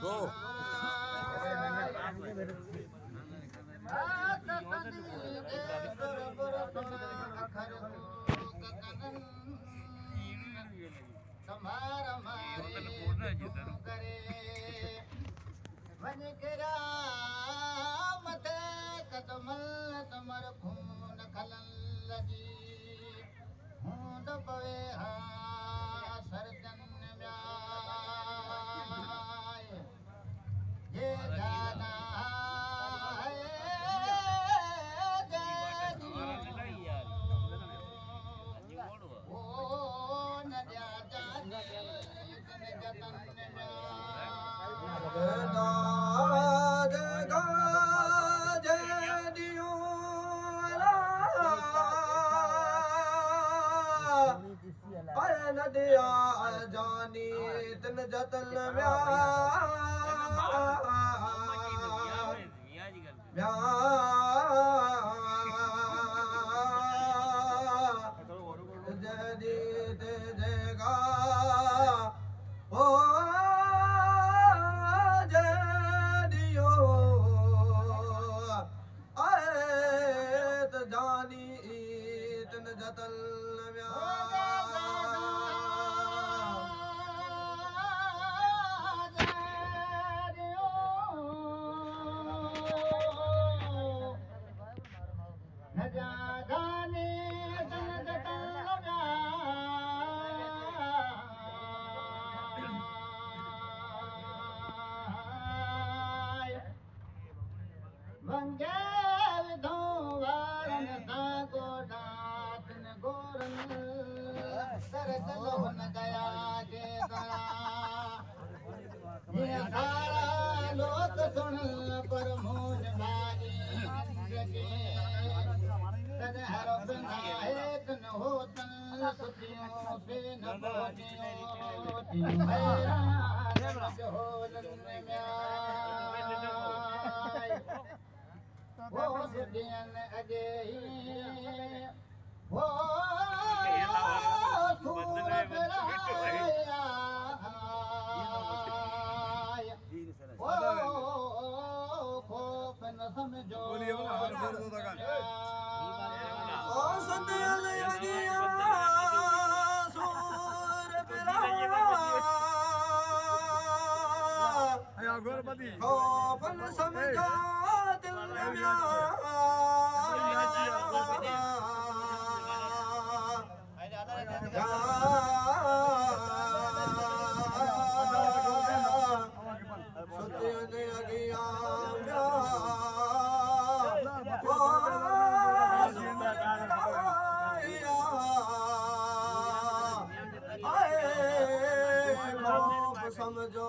दो तुम्हारा करे वन करा मते कदमल तमर खून खलन लगी हूंद पवे हा सरजन म्याय ये गाना नदिया जानी तन जतन जदीद जगा ओ जदियो आयत जानी तन जतन वंगेल धोवारन सागो दातन गोरन सरकल हुन गया के गया ये सारा लोक सुन पर मोन भाई जगे तन हर बनाए तन होतन सुखियों से न बोलियो हैरान होलन में वो सुदियन अगे वो सूरत राया वो खोफ न समझो ओ सुदियन अगे सूरत राया खोफ न समझो समझो